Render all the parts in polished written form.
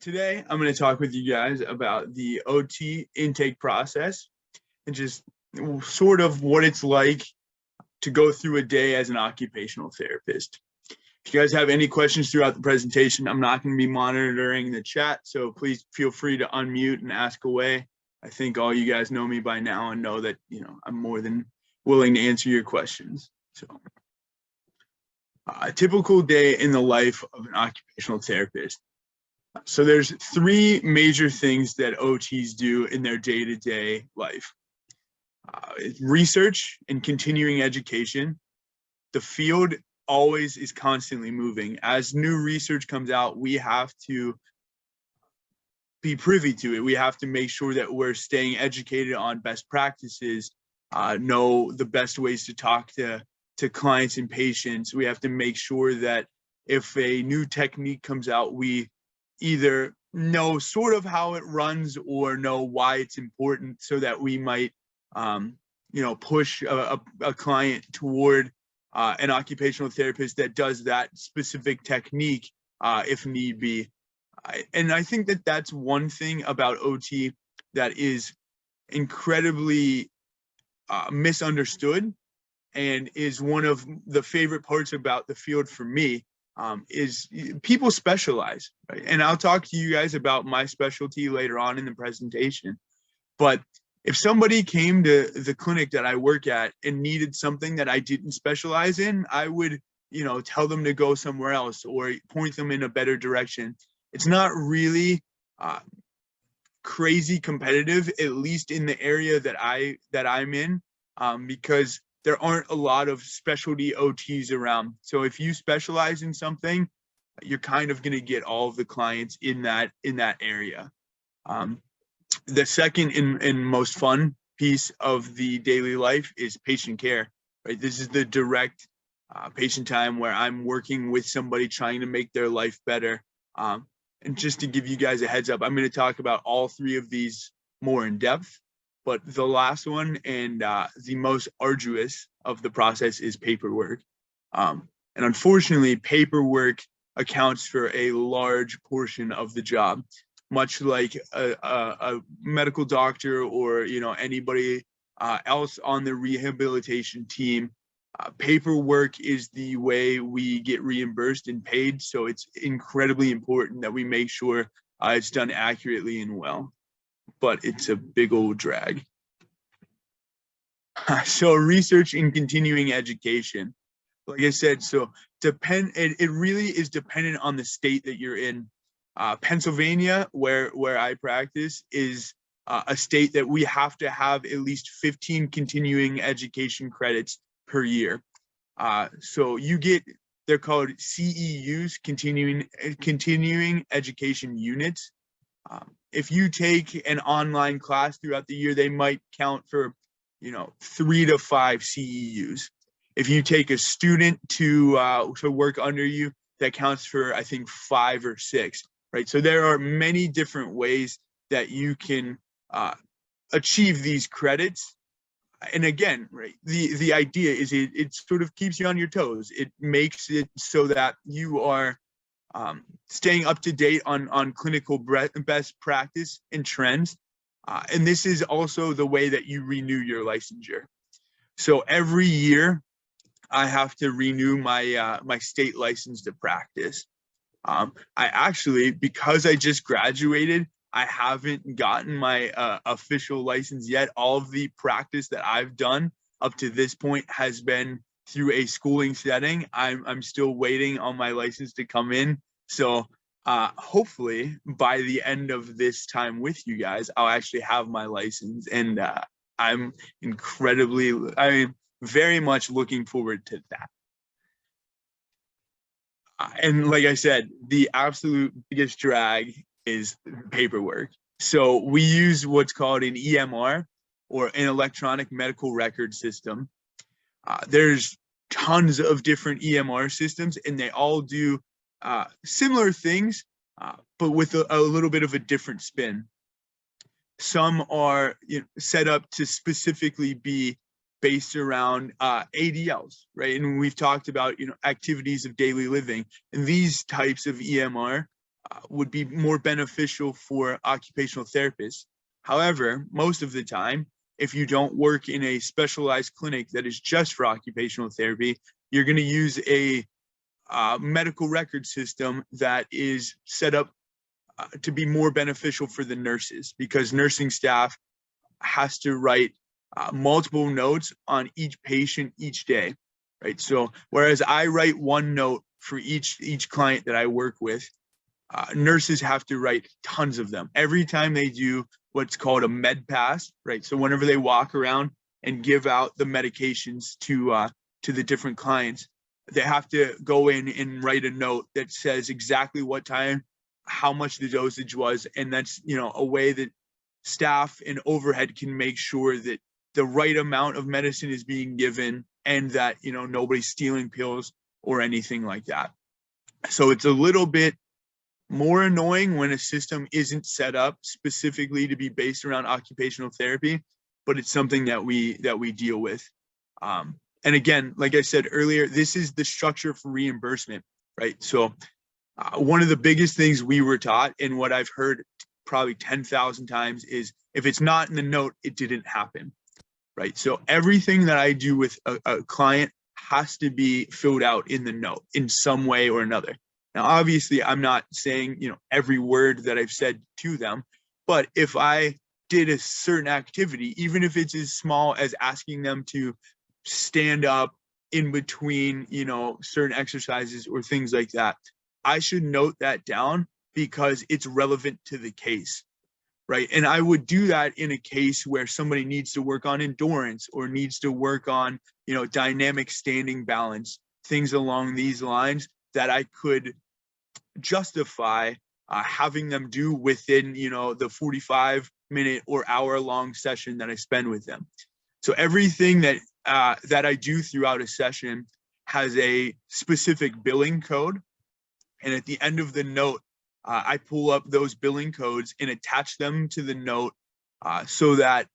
Today, I'm going to talk with you guys about the OT intake process and just sort of what it's like to go through a day as an occupational therapist. If you guys have any questions throughout the presentation, I'm not going to be monitoring the chat, so please feel free to unmute and ask away. I think all you guys know me by now and know that, I'm more than willing to answer your questions. So, a typical day in the life of an occupational therapist. So there's three major things that OTs do in their day-to-day life. Research and continuing education. The field always is constantly moving. As new research comes out, we have to be privy to it. We have to make sure that we're staying educated on best practices, know the best ways to talk to clients and patients. We have to make sure that if a new technique comes out, we either know sort of how it runs or know why it's important, so that we might push a client toward an occupational therapist that does that specific technique if need be. And I think that that's one thing about OT that is incredibly misunderstood, and is one of the favorite parts about the field for me. Is people specialize, right? And I'll talk to you guys about my specialty later on in the presentation. But if somebody came to the clinic that I work at and needed something that I didn't specialize in, I would, tell them to go somewhere else or point them in a better direction. It's not really crazy competitive, at least in the area that I'm in, because there aren't a lot of specialty OTs around. So if you specialize in something, you're kind of going to get all of the clients in that area. The second and most fun piece of the daily life is patient care, right? This is the direct patient time where I'm working with somebody trying to make their life better. And just to give you guys a heads up, I'm going to talk about all three of these more in depth. But the last one and the most arduous of the process is paperwork. And unfortunately, paperwork accounts for a large portion of the job, much like a medical doctor or anybody else on the rehabilitation team. Paperwork is the way we get reimbursed and paid, so it's incredibly important that we make sure it's done accurately and well. But it's a big old drag. So research and continuing education, like I said, so it really is dependent on the state that you're in. Pennsylvania, where I practice, is a state that we have to have at least 15 continuing education credits per year. So you get, they're called CEUs, continuing education units. If you take an online class throughout the year, they might count for, 3 to 5 CEUs. If you take a student to work under you, that counts for, I think, 5 or 6, right? So there are many different ways that you can achieve these credits. And again, right, the idea is it sort of keeps you on your toes. It makes it so that you are staying up to date on clinical best practice and trends. And this is also the way that you renew your licensure. So every year I have to renew my my state license to practice. I actually, because I just graduated, I haven't gotten my official license yet. All of the practice that I've done up to this point has been through a schooling setting. I'm still waiting on my license to come in. So hopefully by the end of this time with you guys, I'll actually have my license, and I'm very much looking forward to that. And like I said, the absolute biggest drag is paperwork. So we use what's called an EMR, or an electronic medical record system. There's tons of different EMR systems, and they all do similar things, but with a little bit of a different spin. Some are set up to specifically be based around ADLs, right? And we've talked about activities of daily living, and these types of EMR would be more beneficial for occupational therapists. However, most of the time, if you don't work in a specialized clinic that is just for occupational therapy, you're going to use a medical record system that is set up to be more beneficial for the nurses, because nursing staff has to write multiple notes on each patient each day, right? So whereas I write one note for each client that I work with, nurses have to write tons of them every time they do what's called a med pass, right? So whenever they walk around and give out the medications to the different clients, they have to go in and write a note that says exactly what time, how much the dosage was, and that's, you know, a way that staff and overhead can make sure that the right amount of medicine is being given and that, you know, nobody's stealing pills or anything like that. So it's a little bit more annoying when a system isn't set up specifically to be based around occupational therapy, but it's something that we deal with. And again, like I said earlier, this is the structure for reimbursement, right? So one of the biggest things we were taught, and what I've heard probably 10,000 times, is if it's not in the note, it didn't happen, right? So everything that I do with a client has to be filled out in the note in some way or another. Now, obviously, I'm not saying, you know, every word that I've said to them, but if I did a certain activity, even if it's as small as asking them to stand up in between, you know, certain exercises or things like that, I should note that down because it's relevant to the case, right? And I would do that in a case where somebody needs to work on endurance or needs to work on, you know, dynamic standing balance, things along these lines that I could justify having them do within, you know, the 45-minute or hour-long session that I spend with them. So everything that I do throughout a session has a specific billing code, and at the end of the note, I pull up those billing codes and attach them to the note so that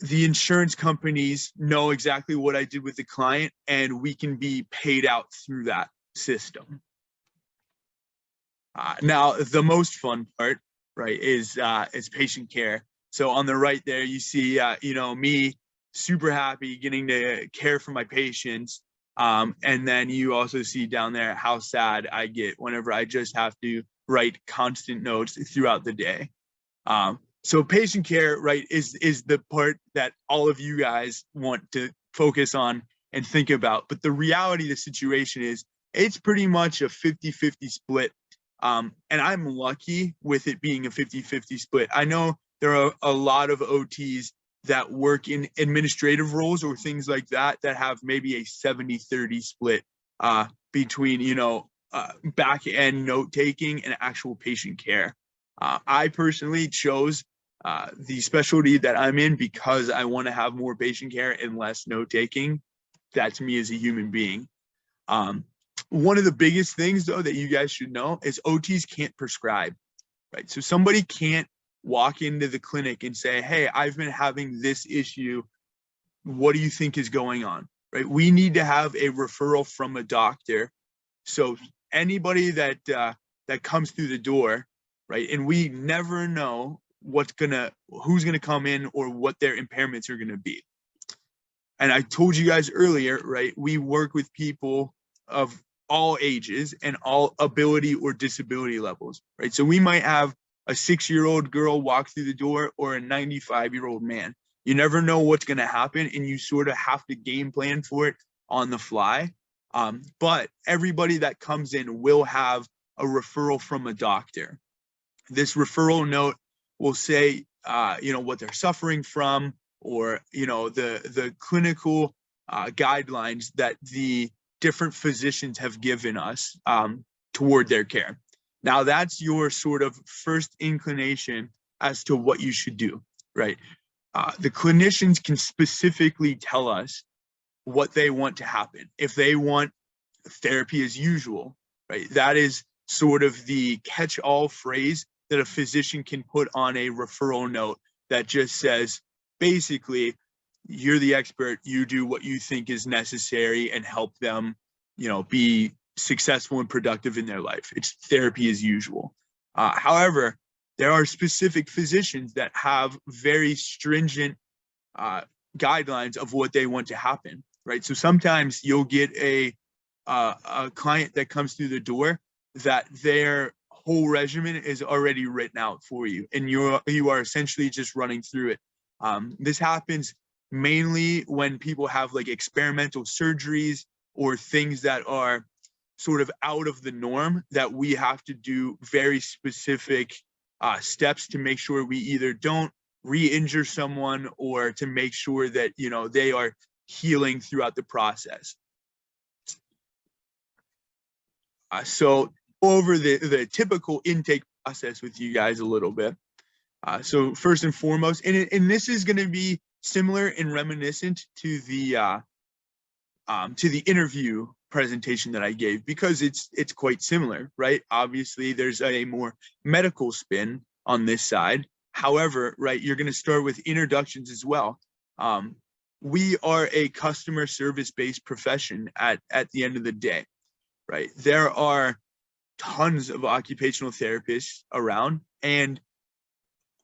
the insurance companies know exactly what I did with the client, and we can be paid out through that system. Now, the most fun part, right, is patient care. So on the right there, you see, you know, me super happy getting to care for my patients. And then you also see down there how sad I get whenever I just have to write constant notes throughout the day. So patient care, right, is the part that all of you guys want to focus on and think about. But the reality of the situation is it's pretty much a 50-50 split. And I'm lucky with it being a 50-50 split. I know there are a lot of OTs that work in administrative roles or things like that that have maybe a 70-30 split between, you know, back end note taking and actual patient care. I personally chose the specialty that I'm in because I want to have more patient care and less note taking. That's me as a human being. One of the biggest things, though, that you guys should know is OTs can't prescribe, right? So somebody can't walk into the clinic and say, hey, I've been having this issue. What do you think is going on, right? We need to have a referral from a doctor. So anybody that comes through the door, right? And we never know who's gonna come in or what their impairments are gonna be. And I told you guys earlier, right? We work with people of all ages and all ability or disability levels, right? So we might have a 6-year-old girl walk through the door or a 95-year-old man. You never know what's going to happen, and you sort of have to game plan for it on the fly. But everybody that comes in will have a referral from a doctor. This referral note will say, you know, what they're suffering from, or, you know, the clinical guidelines that the different physicians have given us toward their care. Now, that's your sort of first inclination as to what you should do, right? The clinicians can specifically tell us what they want to happen. If they want therapy as usual, right? That is sort of the catch-all phrase that a physician can put on a referral note that just says, basically, you're the expert, you do what you think is necessary and help them, you know, be successful and productive in their life. It's therapy as usual. However, there are specific physicians that have very stringent guidelines of what they want to happen, right? So sometimes you'll get a client that comes through the door that their whole regimen is already written out for you, and you are essentially just running through it. This happens mainly when people have like experimental surgeries or things that are sort of out of the norm, that we have to do very specific steps to make sure we either don't re-injure someone or to make sure that, you know, they are healing throughout the process. So over the typical intake process with you guys a little bit. So first and foremost, and this is going to be similar and reminiscent to the interview presentation that I gave, because it's quite similar, right? Obviously, there's a more medical spin on this side. However, right, you're going to start with introductions as well. We are a customer service-based profession at the end of the day, right? There are tons of occupational therapists around, and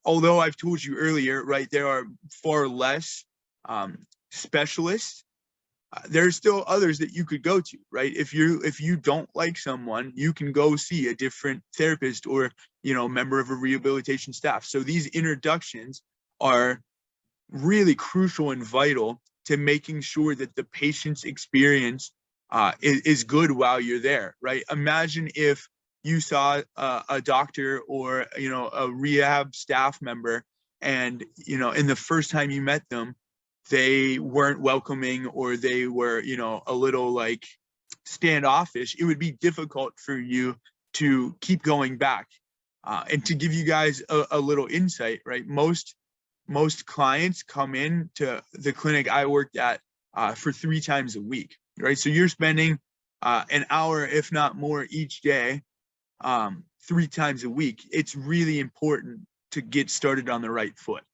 although I've told you earlier, right, there are far less specialists, there's still others that you could go to, right? If you don't like someone, you can go see a different therapist or, you know, member of a rehabilitation staff. So these introductions are really crucial and vital to making sure that the patient's experience is good while you're there, right? Imagine if you saw a doctor or, you know, a rehab staff member, and, you know, in the first time you met them, they weren't welcoming, or they were, you know, a little like standoffish. It would be difficult for you to keep going back. And to give you guys a little insight, right? Most clients come in to the clinic I worked at for 3 times a week, right? So you're spending an hour, if not more, each day, 3 times a week. It's really important to get started on the right foot.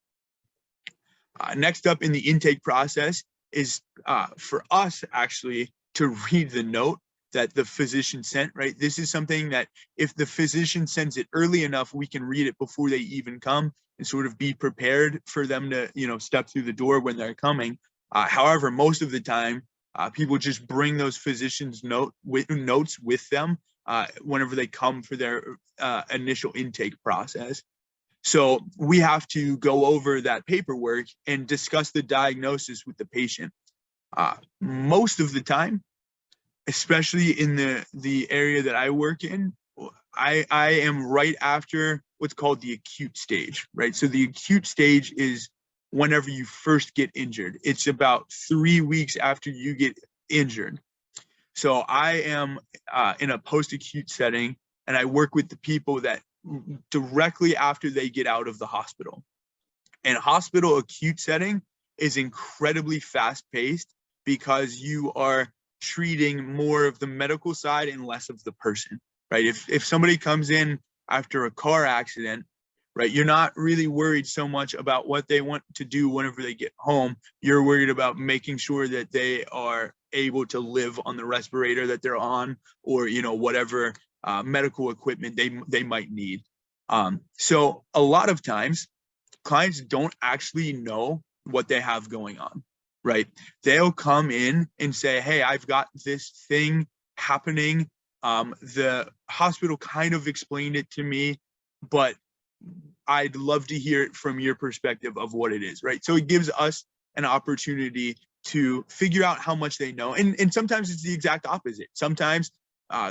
Next up in the intake process is for us actually to read the note that the physician sent, right? This is something that if the physician sends it early enough, we can read it before they even come and sort of be prepared for them to, you know, step through the door when they're coming. However, most of the time, people just bring those physicians' notes with them whenever they come for their initial intake process. So we have to go over that paperwork and discuss the diagnosis with the patient. Most of the time, especially in the area that I work in, I am right after what's called the acute stage, right? So the acute stage is whenever you first get injured. It's about 3 weeks after you get injured. So I am in a post-acute setting, and I work with the people that directly after they get out of the hospital. And hospital acute setting is incredibly fast-paced because you are treating more of the medical side and less of the person, right? If somebody comes in after a car accident, right, you're not really worried so much about what they want to do whenever they get home. You're worried about making sure that they are able to live on the respirator that they're on, or, you know, whatever medical equipment they might need. So a lot of times clients don't actually know what they have going on, right? They'll come in and say, hey, I've got this thing happening. The hospital kind of explained it to me, but I'd love to hear it from your perspective of what it is, right? So it gives us an opportunity to figure out how much they know. And sometimes it's the exact opposite. Sometimes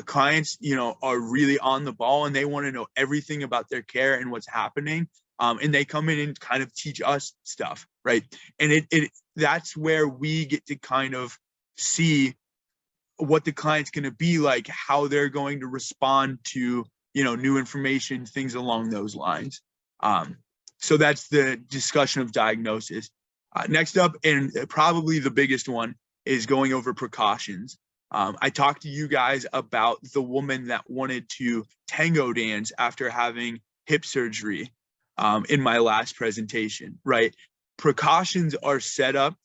clients, you know, are really on the ball and they want to know everything about their care and what's happening. And they come in and kind of teach us stuff, right? And that's where we get to kind of see what the client's going to be like, how they're going to respond to, you know, new information, things along those lines. So that's the discussion of diagnosis. Next up, and probably the biggest one, is going over precautions. I talked to you guys about the woman that wanted to tango dance after having hip surgery in my last presentation, right? Precautions are set up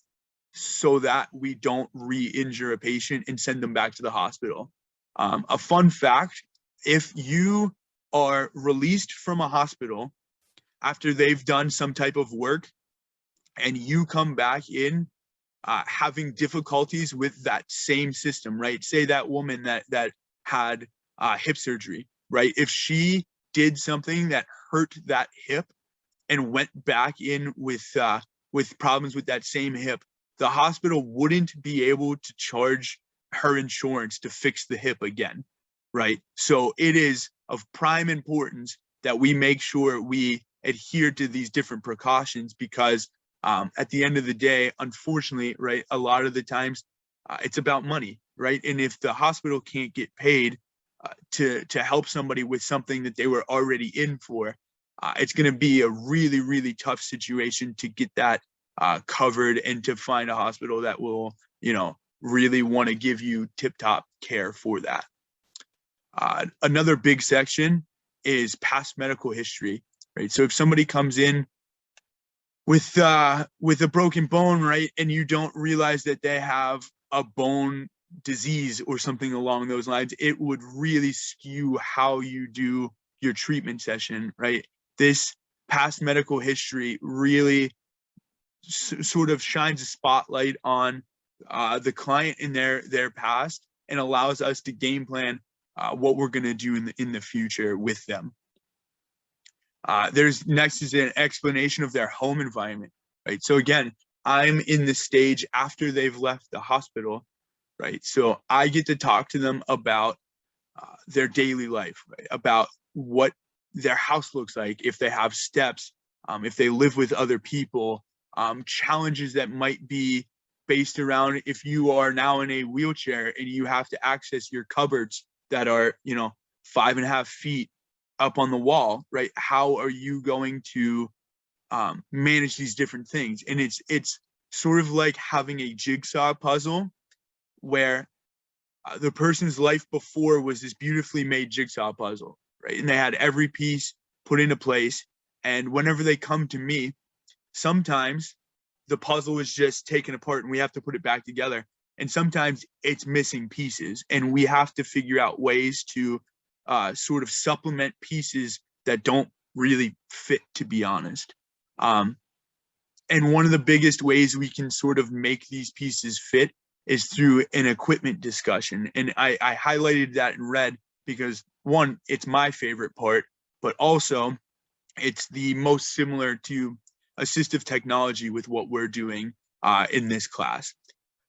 so that we don't re-injure a patient and send them back to the hospital. A fun fact, if you are released from a hospital after they've done some type of work and you come back in having difficulties with that same system, right? Say that woman that had hip surgery, right? If she did something that hurt that hip and went back in with problems with that same hip, the hospital wouldn't be able to charge her insurance to fix the hip again, right? So it is of prime importance that we make sure we adhere to these different precautions, because at the end of the day, unfortunately, right, a lot of the times it's about money, right? And if the hospital can't get paid to help somebody with something that they were already in for, it's going to be a really, really tough situation to get that covered and to find a hospital that will, really want to give you tip-top care for that. Another big section is past medical history, right? So if somebody comes in with a broken bone, right, and you don't realize that they have a bone disease or something along those lines, it would really skew how you do your treatment session, right? This past medical history really sort of shines a spotlight on the client in their past and allows us to game plan what we're going to do in the future with them. There's next is an explanation of their home environment, right? So again, I'm in the stage after they've left the hospital, right? So I get to talk to them about their daily life, right? About what their house looks like, if they have steps, if they live with other people, challenges that might be based around if you are now in a wheelchair and you have to access your cupboards that are, 5.5 feet up on the wall, right? How are you going to manage these different things? And it's sort of like having a jigsaw puzzle where the person's life before was this beautifully made jigsaw puzzle, right? And they had every piece put into place. And whenever they come to me, sometimes the puzzle is just taken apart and we have to put it back together. And sometimes it's missing pieces, and we have to figure out ways to sort of supplement pieces that don't really fit, to be honest. And one of the biggest ways we can sort of make these pieces fit is through an equipment discussion. And I highlighted that in red because, one, it's my favorite part, but also it's the most similar to assistive technology with what we're doing in this class.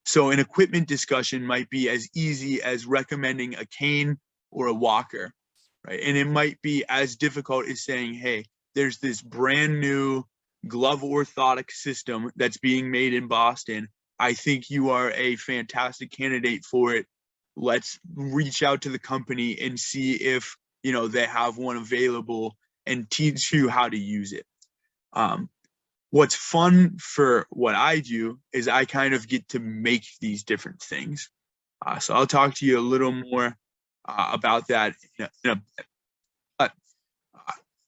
So an equipment discussion might be as easy as recommending a cane or a walker, right? And it might be as difficult as saying, hey, there's this brand new glove orthotic system that's being made in Boston. I think you are a fantastic candidate for it. Let's reach out to the company and see if, they have one available and teach you how to use it. What's fun for what I do is I kind of get to make these different things. So I'll talk to you a little more about that in a bit. But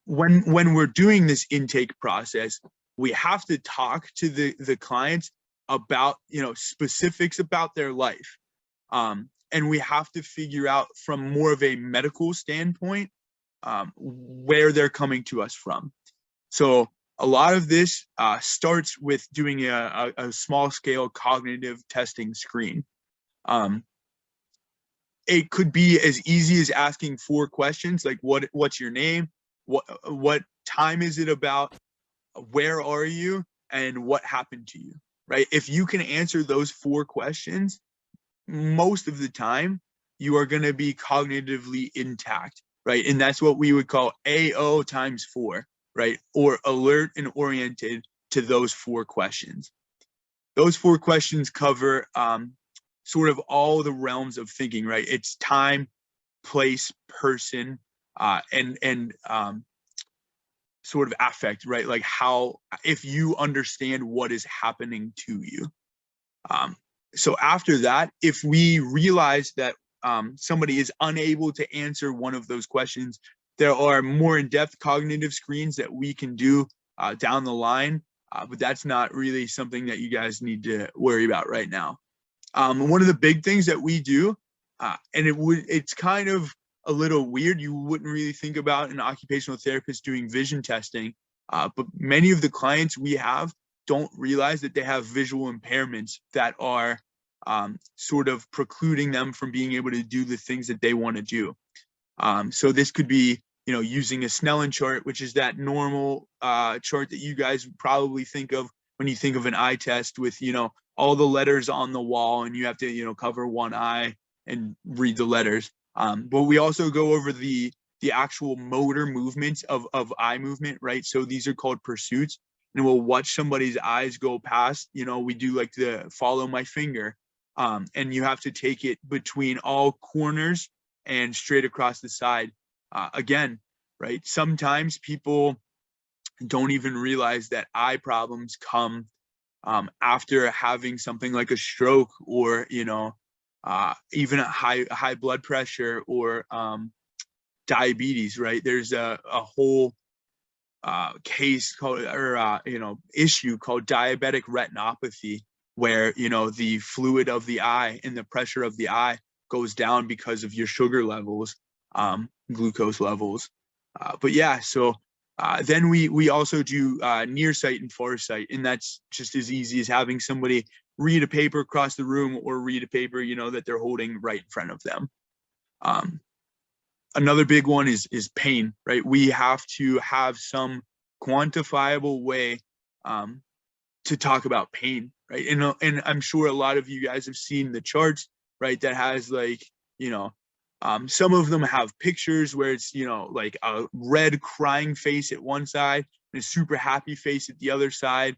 when we're doing this intake process, we have to talk to the clients about, specifics about their life. And we have to figure out from more of a medical standpoint where they're coming to us from. So a lot of this starts with doing a small scale cognitive testing screen. It could be as easy as asking 4 questions, like what's your name? What time is it about? Where are you? And what happened to you, right? If you can answer those 4 questions, most of the time you are going to be cognitively intact, right? And that's what we would call AO times 4. Right? Or alert and oriented to those 4 questions. Those 4 questions cover sort of all the realms of thinking, right? It's time, place, person, and sort of affect, right? Like how, if you understand what is happening to you. So after that, if we realize that somebody is unable to answer one of those questions, there are more in-depth cognitive screens that we can do down the line, but that's not really something that you guys need to worry about right now. One of the big things that we do And it's kind of a little weird. You wouldn't really think about an occupational therapist doing vision testing, but many of the clients we have don't realize that they have visual impairments that are sort of precluding them from being able to do the things that they want to do. So this could be, using a Snellen chart, which is that normal chart that you guys probably think of when you think of an eye test with, all the letters on the wall, and you have to, cover one eye and read the letters. But we also go over the actual motor movements of eye movement, right? So these are called pursuits, and we'll watch somebody's eyes go past. We do like the follow my finger, and you have to take it between all corners and straight across the side. Again, right? Sometimes people don't even realize that eye problems come after having something like a stroke, or even a high blood pressure, or diabetes. Right? There's a whole case called, or issue called diabetic retinopathy, where the fluid of the eye and the pressure of the eye goes down because of your sugar levels, glucose levels. But yeah, so then we also do near sight and far sight, and that's just as easy as having somebody read a paper across the room, or read a paper that they're holding right in front of them. Another big one is pain, right? We have to have some quantifiable way to talk about pain, right? And I'm sure a lot of you guys have seen the charts, right? That has like, some of them have pictures where it's, like a red crying face at one side and a super happy face at the other side.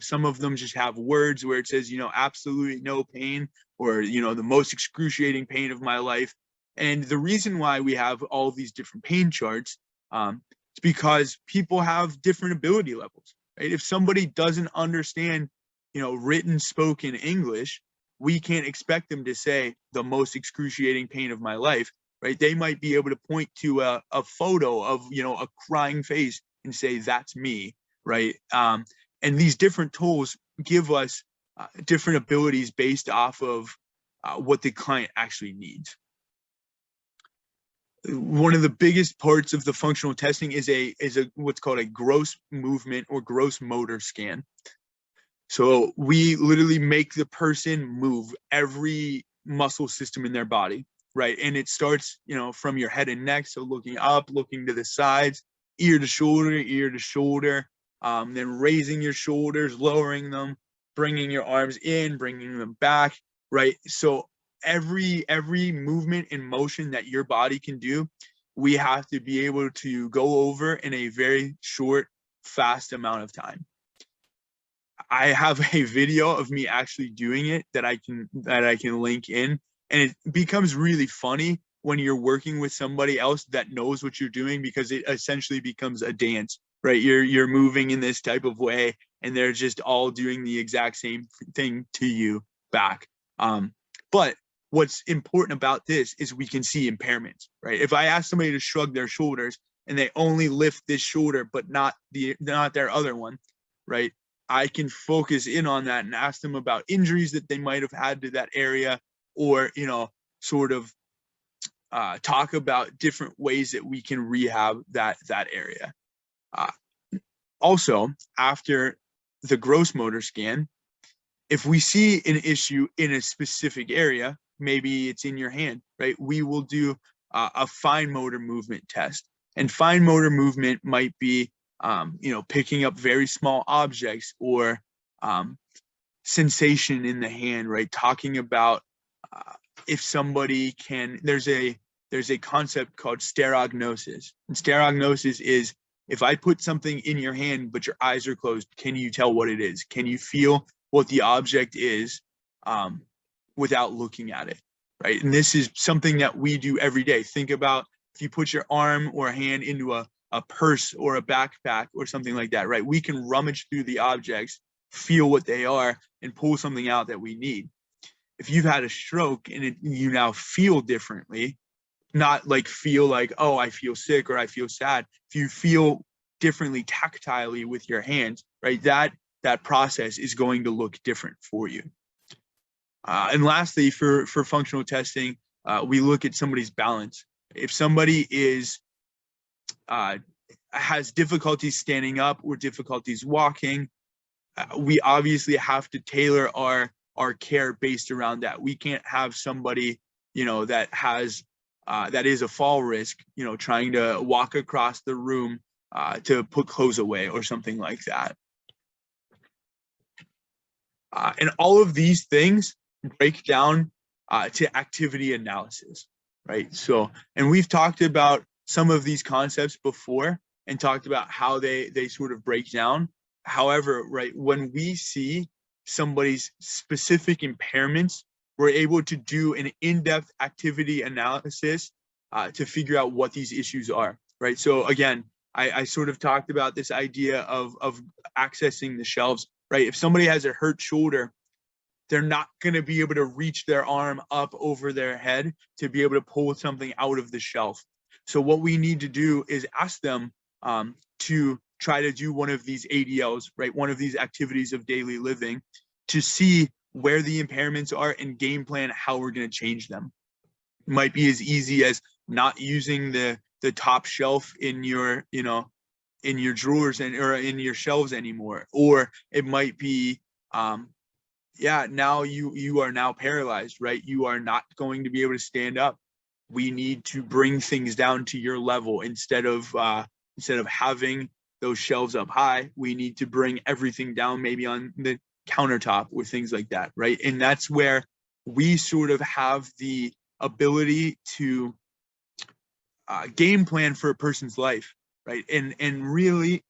Some of them just have words where it says, absolutely no pain, or, the most excruciating pain of my life. And the reason why we have all these different pain charts, is because people have different ability levels, right? If somebody doesn't understand, written, spoken English, we can't expect them to say the most excruciating pain of my life, right? They might be able to point to a photo of, a crying face and say, that's me, right? And these different tools give us different abilities based off of what the client actually needs. One of the biggest parts of the functional testing is a what's called a gross movement or gross motor scan. So we literally make the person move every muscle system in their body, right? And it starts, from your head and neck. So looking up, looking to the sides, ear to shoulder, then raising your shoulders, lowering them, bringing your arms in, bringing them back, right? So every movement and motion that your body can do, we have to be able to go over in a very short, fast amount of time. I have a video of me actually doing it that I can link in, and it becomes really funny when you're working with somebody else that knows what you're doing, because it essentially becomes a dance, right? You're moving in this type of way, and they're just all doing the exact same thing to you back. But what's important about this is we can see impairments, right? If I ask somebody to shrug their shoulders and they only lift this shoulder but not their other one, right? I can focus in on that and ask them about injuries that they might have had to that area, or, sort of talk about different ways that we can rehab that area. Also, after the gross motor scan, if we see an issue in a specific area, maybe it's in your hand, right? We will do a fine motor movement test. And fine motor movement might be picking up very small objects, or sensation in the hand, right? Talking about if somebody can, there's a concept called sterognosis. And sterognosis is, if I put something in your hand, but your eyes are closed, can you tell what it is? Can you feel what the object is without looking at it, right? And this is something that we do every day. Think about if you put your arm or hand into a purse or a backpack or something like that, right? We can rummage through the objects, feel what they are, and pull something out that we need. If you've had a stroke and you now feel differently, not like feel like, oh, I feel sick or I feel sad. If you feel differently tactilely with your hands, right? That process is going to look different for you. And lastly, for functional testing, we look at somebody's balance. If somebody has difficulties standing up or difficulties walking, we obviously have to tailor our care based around that. We can't have somebody, that has that is a fall risk, trying to walk across the room to put clothes away or something like that. And all of these things break down to activity analysis, right? So, and we've talked about some of these concepts before and talked about how they sort of break down. However, right, when we see somebody's specific impairments, we're able to do an in-depth activity analysis to figure out what these issues are, right? So again, I sort of talked about this idea of accessing the shelves, right? If somebody has a hurt shoulder, they're not going to be able to reach their arm up over their head to be able to pull something out of the shelf. So what we need to do is ask them to try to do one of these ADLs, right? One of these activities of daily living, to see where the impairments are and game plan how we're going to change them. It might be as easy as not using the top shelf in your, in your drawers or in your shelves anymore. Or it might be, now you are now paralyzed, right? You are not going to be able to stand up. We need to bring things down to your level instead of having those shelves up high. We need to bring everything down, maybe on the countertop or things like that, right? And that's where we sort of have the ability to game plan for a person's life, right? And really,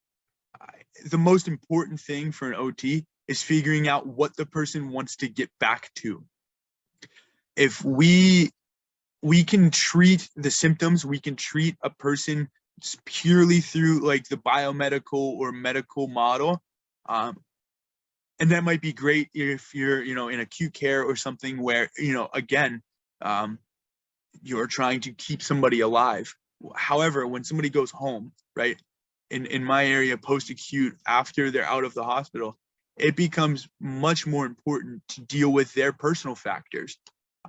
the most important thing for an OT is figuring out what the person wants to get back to. If we can treat the symptoms, we can treat a person purely through like the biomedical or medical model. And that might be great if you're, in acute care or something where, again, you're trying to keep somebody alive. However, when somebody goes home, right, in my area, post-acute, after they're out of the hospital, it becomes much more important to deal with their personal factors.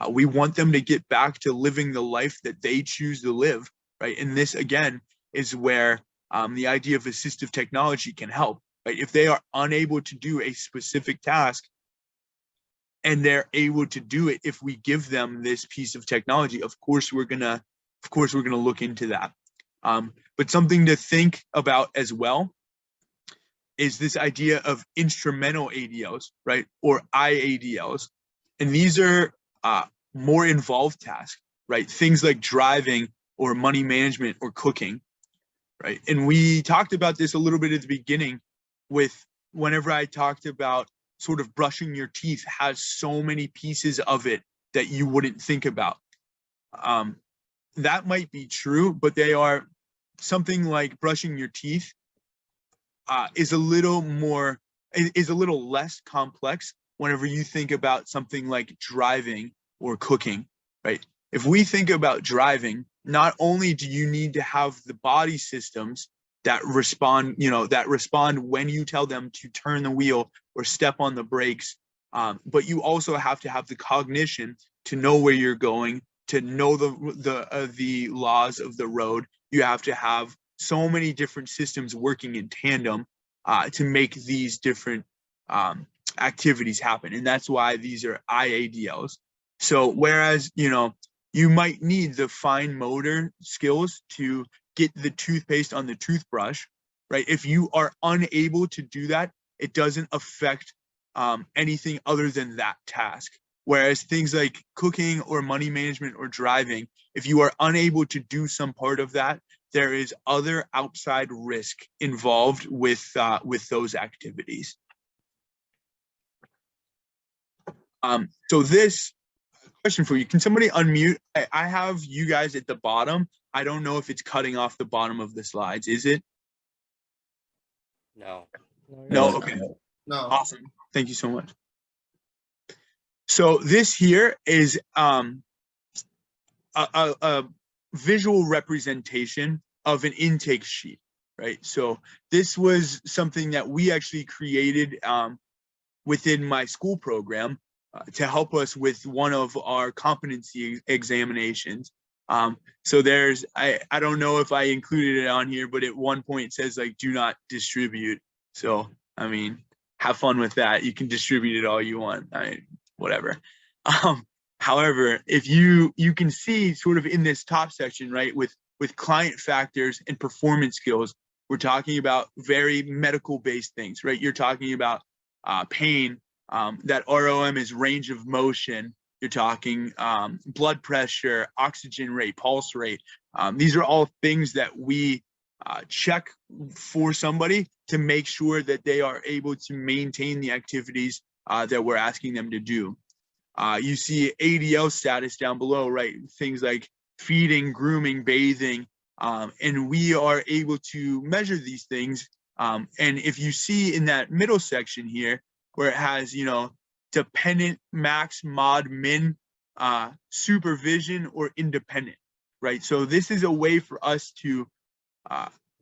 We want them to get back to living the life that they choose to live, right? And this, again, is where the idea of assistive technology can help, right? If they are unable to do a specific task and they're able to do it, if we give them this piece of technology, of course we're gonna look into that. But something to think about as well is this idea of instrumental ADLs, right? Or IADLs. And these are more involved tasks, right? Things like driving or money management or cooking, right? And we talked about this a little bit at the beginning with whenever I talked about sort of brushing your teeth has so many pieces of it that you wouldn't think about. That might be true, but they are something like brushing your teeth is a little less complex whenever you think about something like driving or cooking, right? If we think about driving, not only do you need to have the body systems that respond when you tell them to turn the wheel or step on the brakes, but you also have to have the cognition to know where you're going, to know the laws of the road. You have to have so many different systems working in tandem to make these different activities happen. And that's why these are IADLs. So whereas, you might need the fine motor skills to get the toothpaste on the toothbrush, right? If you are unable to do that, it doesn't affect anything other than that task. Whereas things like cooking or money management or driving, if you are unable to do some part of that, there is other outside risk involved with those activities. So this question for you, can somebody unmute? I have you guys at the bottom. I don't know if it's cutting off the bottom of the slides. Is it? No. No? Okay. No. Awesome. Thank you so much. So this here is a visual representation of an intake sheet, right? So this was something that we actually created within my school program. to help us with one of our competency examinations. So there's, I don't know if I included it on here, but at one point it says like, do not distribute. So, I mean, have fun with that. You can distribute it all you want. I mean, whatever. However, if you can see sort of in this top section, right, with client factors and performance skills, we're talking about very medical based things, right? You're talking about pain, that ROM is range of motion. You're talking blood pressure, oxygen rate, pulse rate. These are all things that we check for somebody to make sure that they are able to maintain the activities that we're asking them to do. You see ADL status down below, right? Things like feeding, grooming, bathing, and we are able to measure these things. And if you see in that middle section here, where it has, you know, dependent, max, mod, min, supervision, or independent, right? So this is a way for us to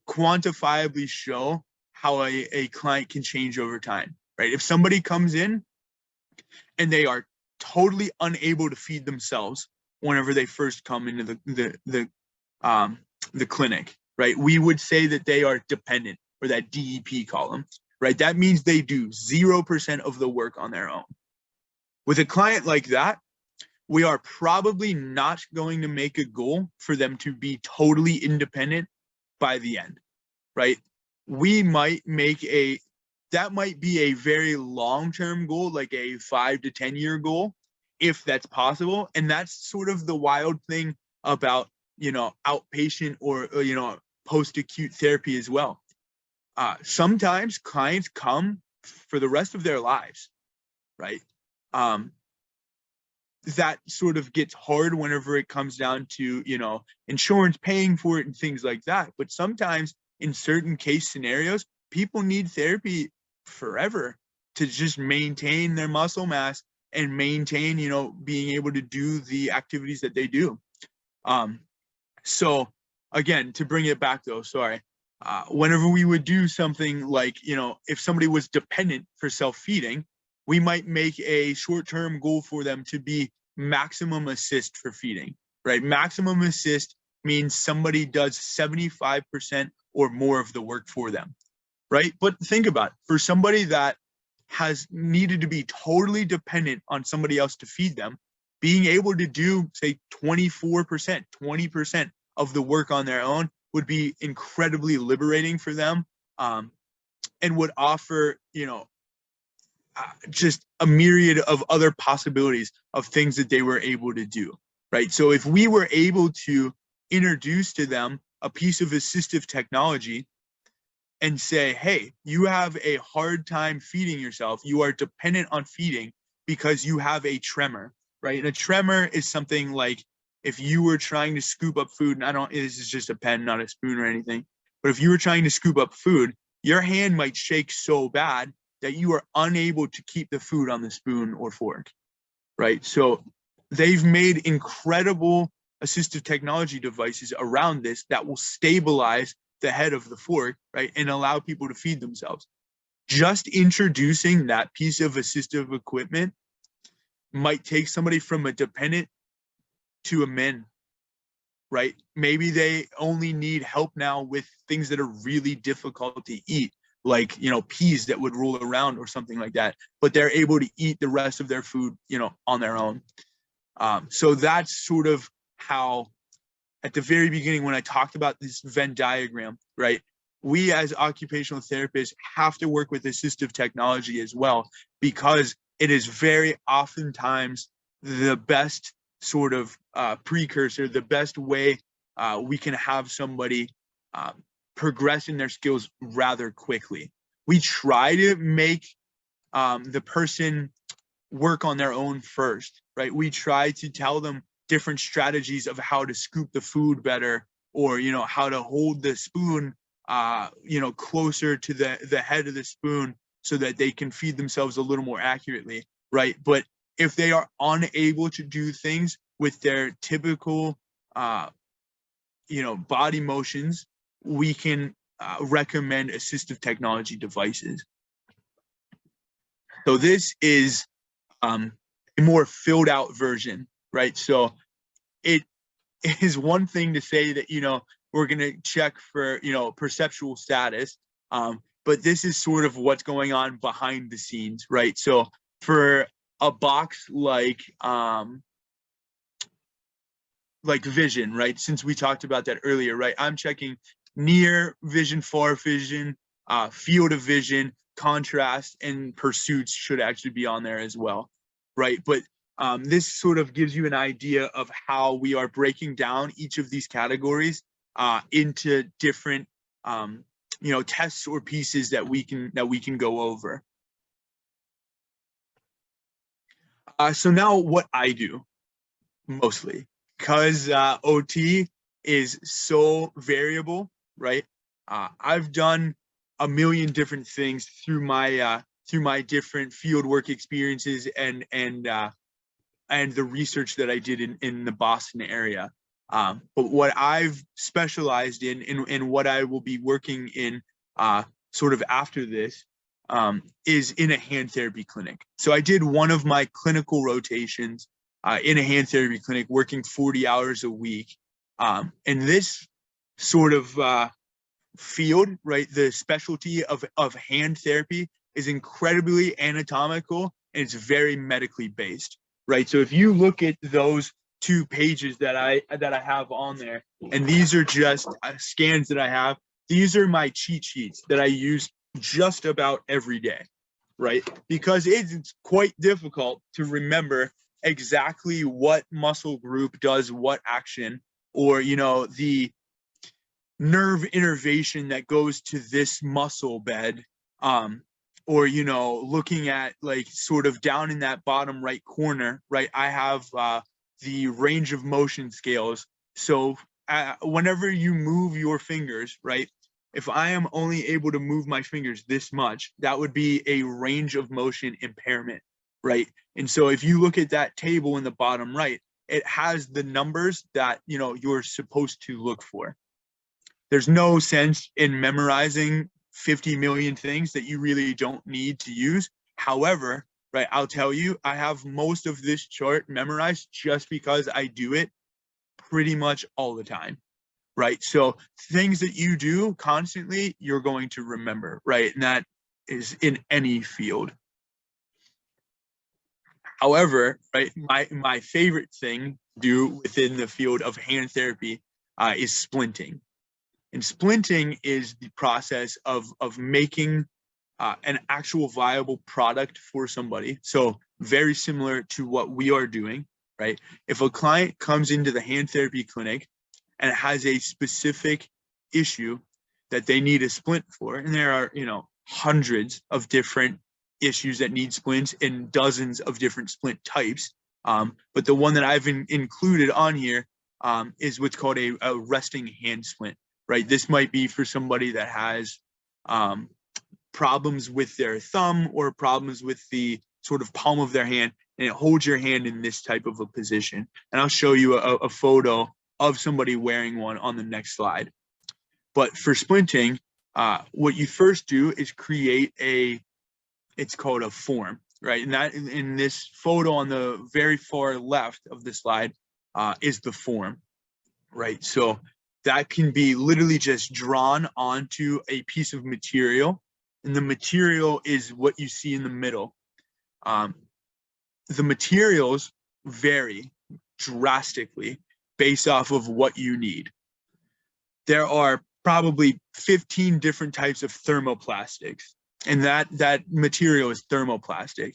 quantifiably show how a client can change over time, right? If somebody comes in and they are totally unable to feed themselves whenever they first come into the clinic, right? We would say that they are dependent, or that DEP column, right? That means they do 0% of the work on their own. With a client like that, we are probably not going to make a goal for them to be totally independent by the end, right? We might make that might be a very long-term goal, like a 5 to 10 year goal, if that's possible. And that's sort of the wild thing about, you know, outpatient or you know, post-acute therapy as well. Sometimes clients come for the rest of their lives, right? That sort of gets hard whenever it comes down to, you know, insurance paying for it and things like that. But sometimes in certain case scenarios, people need therapy forever to just maintain their muscle mass and maintain, you know, being able to do the activities that they do. So again, to bring it back though, sorry, whenever we would do something like, you know, if somebody was dependent for self-feeding, we might make a short-term goal for them to be maximum assist for feeding, right? Maximum assist means somebody does 75% or more of the work for them, right? But think about it. For somebody that has needed to be totally dependent on somebody else to feed them, being able to do, say, 24%, 20% of the work on their own would be incredibly liberating for them, and would offer, you know, just a myriad of other possibilities of things that they were able to do, right? So if we were able to introduce to them a piece of assistive technology and say, hey, you have a hard time feeding yourself, you are dependent on feeding because you have a tremor, right? And a tremor is something like if you were trying to scoop up food, and this is just a pen, not a spoon or anything, but if you were trying to scoop up food, your hand might shake so bad that you are unable to keep the food on the spoon or fork, right? So they've made incredible assistive technology devices around this that will stabilize the head of the fork, right, and allow people to feed themselves. Just introducing that piece of assistive equipment might take somebody from a dependent to a min, right? Maybe they only need help now with things that are really difficult to eat, like, you know, peas that would roll around or something like that, but they're able to eat the rest of their food, you know, on their own. So that's sort of how, at the very beginning, when I talked about this Venn diagram, right, we as occupational therapists have to work with assistive technology as well, because it is very oftentimes the best sort of precursor, the best way we can have somebody progress in their skills rather quickly. We try to make the person work on their own first, right? We try to tell them different strategies of how to scoop the food better, or, you know, how to hold the spoon, you know, closer to the head of the spoon so that they can feed themselves a little more accurately, right? But if they are unable to do things with their typical, you know, body motions, we can recommend assistive technology devices. So this is more filled out version, right? So it is one thing to say that, we're going to check for, perceptual status. But this is sort of what's going on behind the scenes, right? So for a box like vision, right? Since we talked about that earlier, right? I'm checking near vision, far vision, field of vision, contrast, and pursuits should actually be on there as well, right? But this sort of gives you an idea of how we are breaking down each of these categories into different tests or pieces that we can go over. So now what I do mostly, because OT is so variable, right? I've done a million different things through my different fieldwork experiences and the research that I did in the Boston area. But what I've specialized in and what I will be working in sort of after this is in a hand therapy clinic. So I did one of my clinical rotations in a hand therapy clinic, working 40 hours a week. And this sort of field, right, the specialty of hand therapy is incredibly anatomical and it's very medically based, right? So if you look at those 2 pages that I have on there, and these are just scans that I have, these are my cheat sheets that I use just about every day, right? Because it's quite difficult to remember exactly what muscle group does what action, or the nerve innervation that goes to this muscle bed, or looking at like sort of down in that bottom right corner, right? I have the range of motion scales. So whenever you move your fingers, right, if I am only able to move my fingers this much, that would be a range of motion impairment, right? And so if you look at that table in the bottom right, it has the numbers that you're supposed to look for. There's no sense in memorizing 50 million things that you really don't need to use. However, right, I'll tell you, I have most of this chart memorized just because I do it pretty much all the time, right? So things that you do constantly, you're going to remember, right? And that is in any field. However, right, my favorite thing to do within the field of hand therapy is splinting. And splinting is the process of making an actual viable product for somebody. So very similar to what we are doing, right? If a client comes into the hand therapy clinic and has a specific issue that they need a splint for, and there are, hundreds of different issues that need splints and dozens of different splint types. But the one that I've included on here is what's called a resting hand splint, right? This might be for somebody that has problems with their thumb or problems with the sort of palm of their hand, and it holds your hand in this type of a position. And I'll show you a photo of somebody wearing one on the next slide. But for splinting, what you first do is create it's called a form, right? And that in this photo on the very far left of the slide is the form, right? So that can be literally just drawn onto a piece of material, and the material is what you see in the middle. The materials vary drastically based off of what you need. There are probably 15 different types of thermoplastics, and that material is thermoplastic.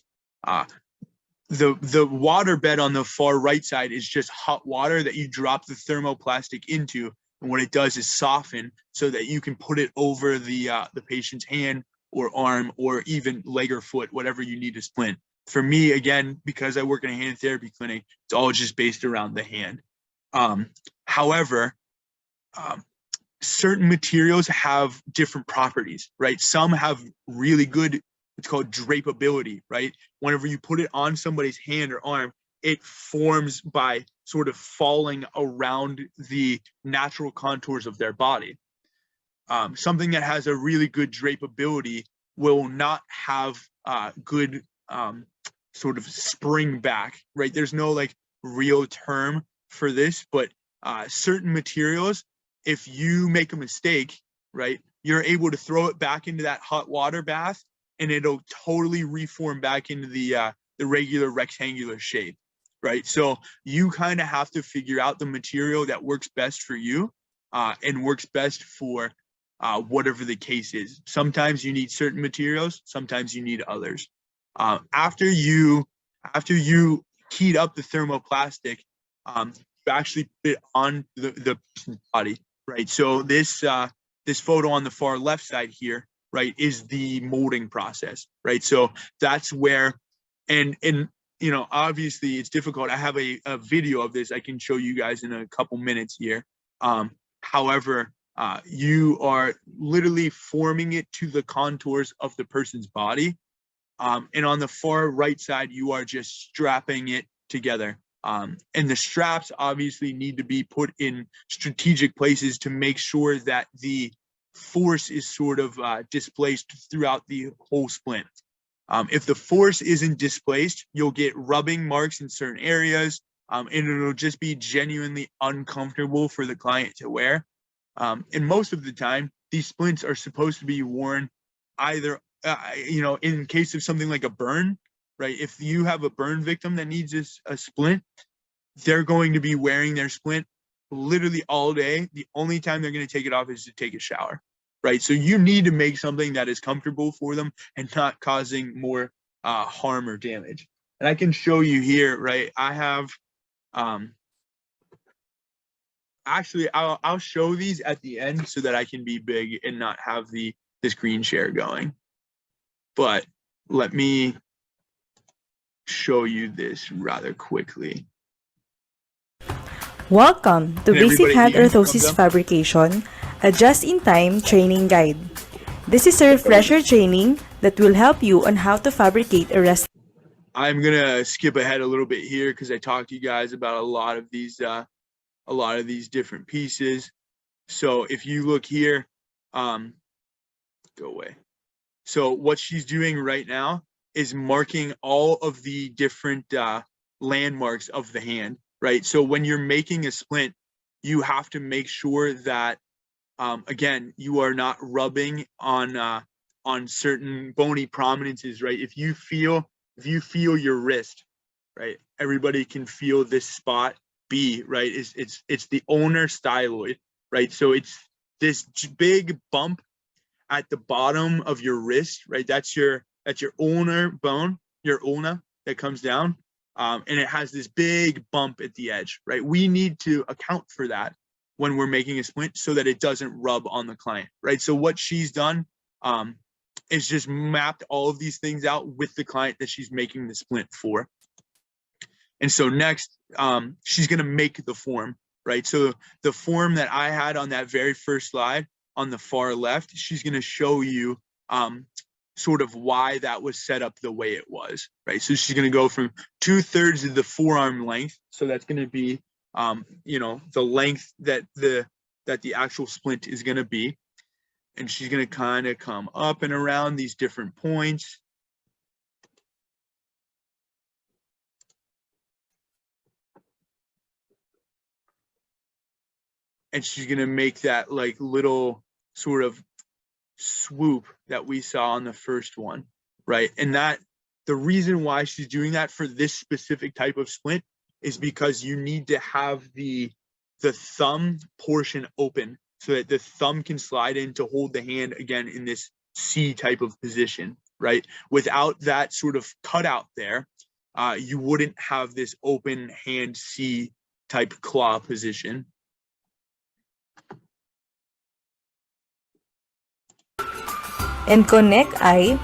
The water bed on the far right side is just hot water that you drop the thermoplastic into, and what it does is soften so that you can put it over the patient's hand or arm or even leg or foot, whatever you need to splint. For me, again, because I work in a hand therapy clinic, it's all just based around the hand. However, certain materials have different properties, right? Some have really good, it's called drapability, right? Whenever you put it on somebody's hand or arm, it forms by sort of falling around the natural contours of their body. Something that has a really good drapability will not have good sort of spring back, right? There's no like real term for this, but certain materials, if you make a mistake, right, you're able to throw it back into that hot water bath and it'll totally reform back into the regular rectangular shape, right? So you kind of have to figure out the material that works best for you and works best for whatever the case is. Sometimes you need certain materials, sometimes you need others. After you heat up the thermoplastic, you actually put it on the body, right? So this photo on the far left side here, right, is the molding process, right? So that's where, and you know, obviously it's difficult. I have a video of this I can show you guys in a couple minutes here. However, you are literally forming it to the contours of the person's body. And on the far right side, you are just strapping it together. And the straps obviously need to be put in strategic places to make sure that the force is sort of displaced throughout the whole splint. If the force isn't displaced, you'll get rubbing marks in certain areas, and it'll just be genuinely uncomfortable for the client to wear. And most of the time, these splints are supposed to be worn either, you know, in case of something like a burn, right? If you have a burn victim that needs a splint, they're going to be wearing their splint literally all day. The only time they're going to take it off is to take a shower, right? So you need to make something that is comfortable for them and not causing more harm or damage. And I can show you here, right? I have, actually, I'll show these at the end so that I can be big and not have the screen share going. But let me show you this rather quickly. Welcome to Basic Hand Orthosis Fabrication, a just-in-time training guide. This is a refresher training that will help you on how to fabricate a rest. I'm gonna skip ahead a little bit here because I talked to you guys about a lot of these different pieces. So if you look here, go away. So what she's doing right now is marking all of the different landmarks of the hand, right? So when you're making a splint, you have to make sure that, again, you are not rubbing on certain bony prominences, right? If you feel your wrist, right? Everybody can feel this spot B, right? It's the ulnar styloid, right? So it's this big bump at the bottom of your wrist, right? That's your ulnar bone, your ulna that comes down, and it has this big bump at the edge, right? We need to account for that when we're making a splint so that it doesn't rub on the client, right? So what she's done is just mapped all of these things out with the client that she's making the splint for. And so next, she's gonna make the form, right? So the form that I had on that very first slide on the far left, she's going to show you sort of why that was set up the way it was, right? So she's going to go from 2/3 of the forearm length. So that's going to be, you know, the length that the actual splint is going to be. And she's going to kind of come up and around these different points. And she's going to make that like little sort of swoop that we saw on the first one, right? And that the reason why she's doing that for this specific type of splint is because you need to have the thumb portion open so that the thumb can slide in to hold the hand again in this C type of position, right? Without that sort of cutout there, you wouldn't have this open hand C type claw position. And connect eye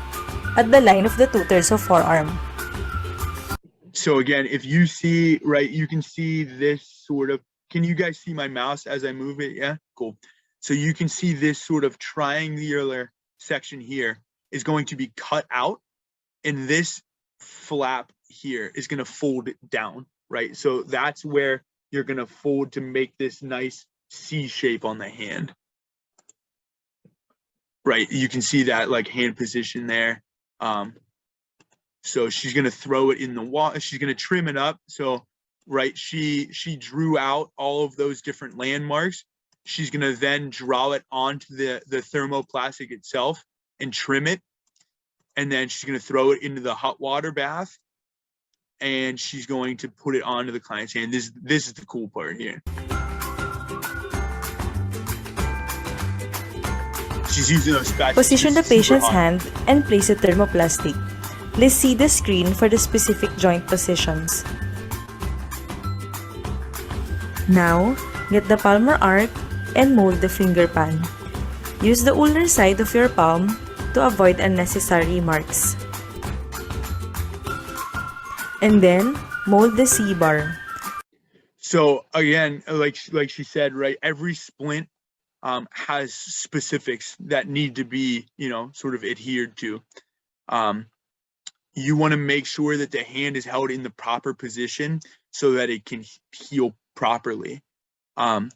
at the line of the 2/3 of forearm. So again, if you see, right, you can see this sort of, can you guys see my mouse as I move it? Yeah, cool. So you can see this sort of triangular section here is going to be cut out, and this flap here is going to fold down, right? So that's where you're going to fold to make this nice C shape on the hand. Right, you can see that like hand position there. So she's going to throw it in the wall. She's going to trim it up. So, right, she drew out all of those different landmarks. She's going to then draw it onto the thermoplastic itself and trim it. And then she's going to throw it into the hot water bath. And she's going to put it onto the client's hand. This is the cool part here. She's using those spatulas. Position the patient's hand and place the thermoplastic. Please see the screen for the specific joint positions. Now, get the palmar arc and mold the finger pan. Use the ulnar side of your palm to avoid unnecessary marks. And then, mold the C-bar. So again, like she said, right, every splint has specifics that need to be, sort of adhered to. You want to make sure that the hand is held in the proper position so that it can heal properly. I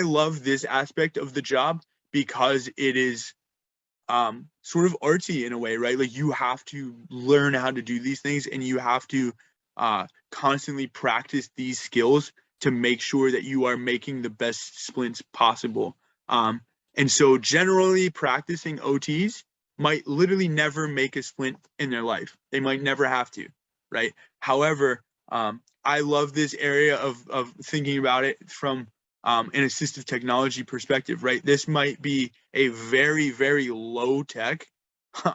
love this aspect of the job because it is sort of artsy in a way, right? Like you have to learn how to do these things and you have to constantly practice these skills to make sure that you are making the best splints possible. And so generally practicing OTs might literally never make a splint in their life. They might never have to, right? However, I love this area of thinking about it from an assistive technology perspective, right? This might be a very, very low tech,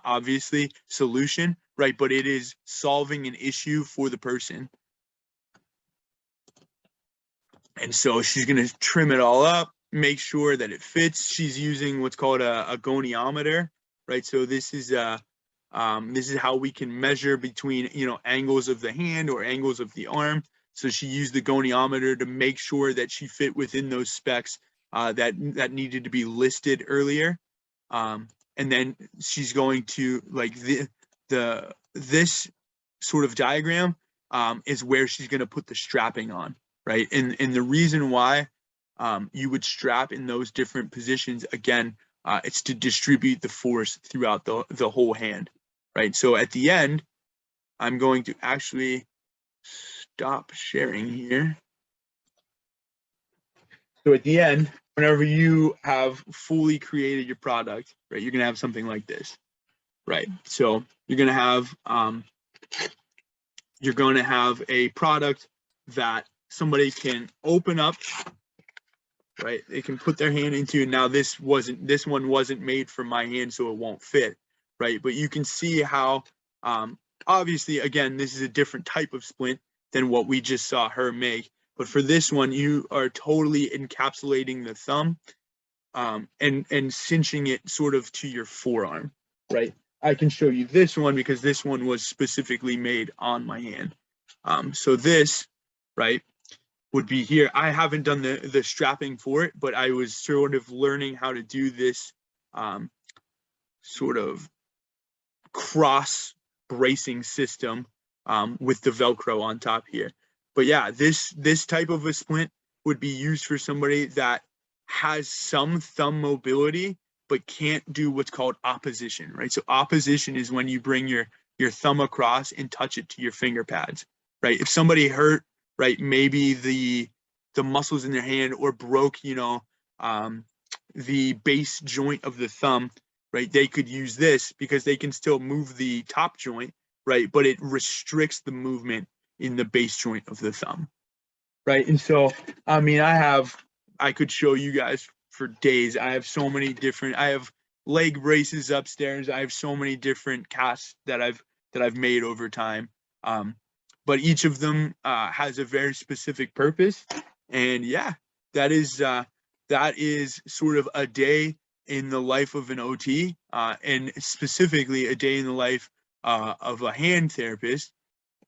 obviously, solution, right? But it is solving an issue for the person. And so she's going to trim it all up, make sure that it fits. She's using what's called a goniometer, right? So this is how we can measure between, angles of the hand or angles of the arm. So she used the goniometer to make sure that she fit within those specs that needed to be listed earlier. And then she's going to, like, this sort of diagram is where she's going to put the strapping on, right? And the reason why you would strap in those different positions, again, it's to distribute the force throughout the whole hand, right? So at the end, I'm going to actually stop sharing here. So at the end, whenever you have fully created your product, right, you're going to have something like this, right? So you're going to have a product that somebody can open up, right? They can put their hand into. Now this one wasn't made for my hand, so it won't fit, right? But you can see how, obviously, again, this is a different type of splint than what we just saw her make. But for this one, you are totally encapsulating the thumb and cinching it sort of to your forearm, right? I can show you this one because this one was specifically made on my hand. So this, right, would be here. I haven't done the strapping for it, but I was sort of learning how to do this sort of cross bracing system with the Velcro on top here. But yeah, this type of a splint would be used for somebody that has some thumb mobility but can't do what's called opposition, right? So opposition is when you bring your thumb across and touch it to your finger pads, right? If somebody hurt, right, maybe the muscles in their hand or broke, the base joint of the thumb, right, they could use this because they can still move the top joint, right, but it restricts the movement in the base joint of the thumb, right? And so, I mean, I could show you guys for days. I have leg braces upstairs. I have so many different casts that I've made over time. But each of them has a very specific purpose. And yeah, that is sort of a day in the life of an OT, and specifically a day in the life of a hand therapist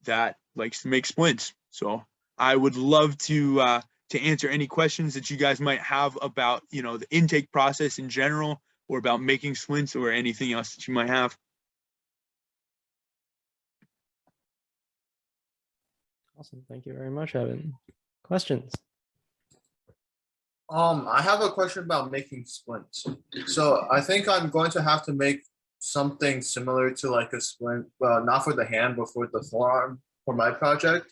that likes to make splints. So I would love to answer any questions that you guys might have about, the intake process in general, or about making splints, or anything else that you might have. Awesome. Thank you very much, Evan. Questions? I have a question about making splints. So I think I'm going to have to make something similar to like a splint, well, not for the hand, but for the forearm for my project.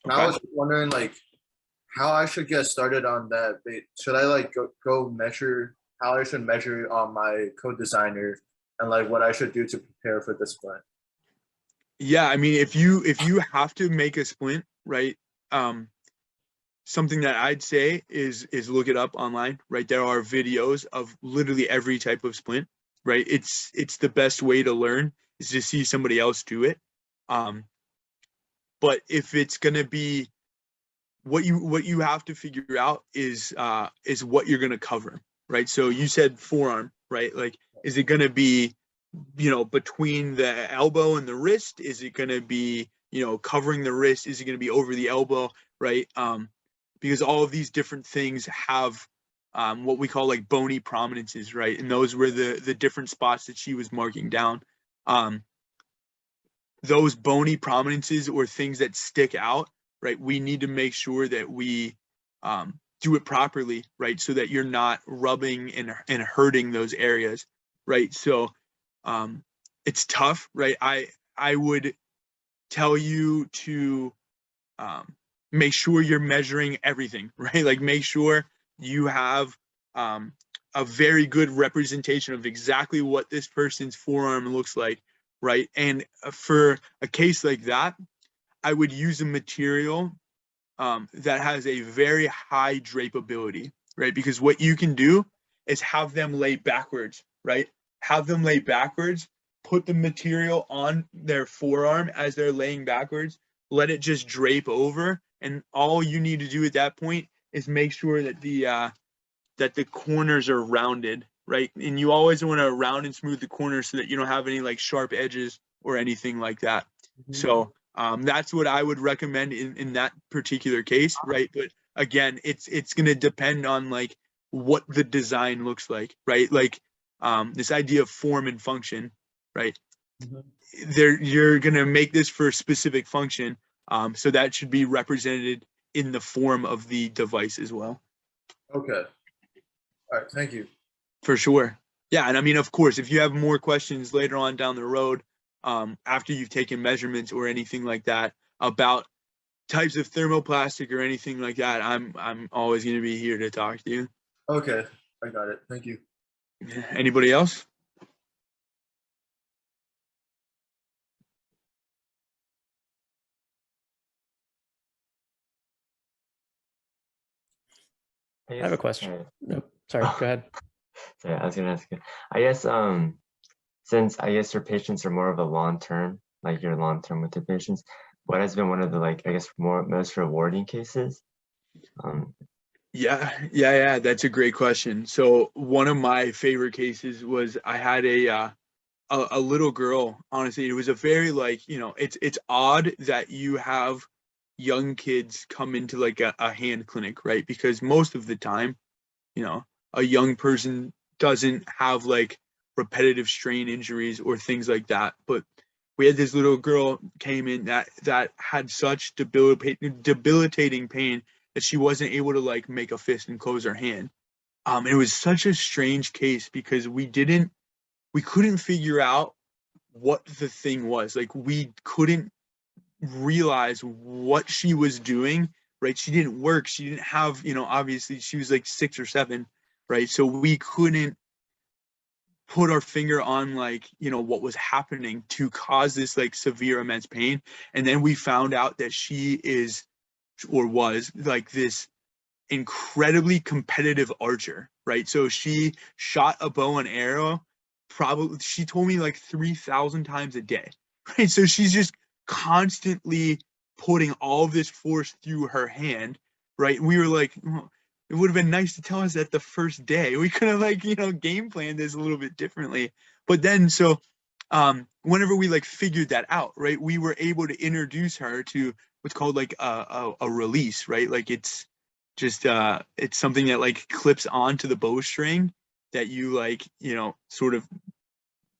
And I Okay. was wondering like how I should get started on that. Should I like go measure how I should measure on my co-designer and like what I should do to prepare for the splint? Yeah, I mean, if you have to make a splint, right? Something that I'd say is look it up online, right? There are videos of literally every type of splint, right? It's the best way to learn is to see somebody else do it. But if it's gonna be what you have to figure out is what you're gonna cover, right? So you said forearm, right? Like, is it gonna be, between the elbow and the wrist? Is it gonna be, covering the wrist? Is it gonna be over the elbow, right? Because all of these different things have what we call like bony prominences, right? And those were the different spots that she was marking down. Those bony prominences or things that stick out, right? We need to make sure that we do it properly, right? So that you're not rubbing and hurting those areas, right? So it's tough, right? I would tell you to make sure you're measuring everything, right? Like make sure you have a very good representation of exactly what this person's forearm looks like, right? And for a case like that, I would use a material that has a very high drapeability, right? Because what you can do is have them lay backwards, right? Have them lay backwards, put the material on their forearm as they're laying backwards, let it just drape over, and all you need to do at that point is make sure that the corners are rounded, right? And you always want to round and smooth the corners so that you don't have any like sharp edges or anything like that. Mm-hmm. So that's what I would recommend in that particular case, right? But again, it's going to depend on like what the design looks like, right? Like this idea of form and function, right? You're going to make this for a specific function. So that should be represented in the form of the device as well. Okay. All right. Thank you. For sure. Yeah. And I mean, of course, if you have more questions later on down the road, after you've taken measurements or anything like that about types of thermoplastic or anything like that, I'm always going to be here to talk to you. Okay. I got it. Thank you. Anybody else? I have a question. Nope. Sorry, go ahead. Yeah, I was gonna ask you. I guess since I guess your patients are more of a long-term, like you're long-term with your patients, what has been one of the like I guess most rewarding cases? Yeah, that's a great question. So one of my favorite cases was I had a little girl. Honestly, it was a very like, it's odd that you have young kids come into like a hand clinic, right? Because most of the time, a young person doesn't have like repetitive strain injuries or things like that. But we had this little girl came in that had such debilitating pain that she wasn't able to like make a fist and close her hand. It was such a strange case because we couldn't figure out what the thing was. Like we couldn't realize what she was doing, right? She didn't work. She didn't have, obviously she was like 6 or 7, right? So we couldn't put our finger on like, what was happening to cause this like severe immense pain. And then we found out that she is or was like this incredibly competitive archer, right? So she shot a bow and arrow probably, she told me like 3,000 times a day, right? So she's just constantly putting all of this force through her hand, right? We were like, well, it would have been nice to tell us that the first day. We could have like, game planned this a little bit differently. But then, so whenever we like figured that out, right, we were able to introduce her to what's called like a release, right? Like it's just it's something that like clips onto the bowstring that you like, sort of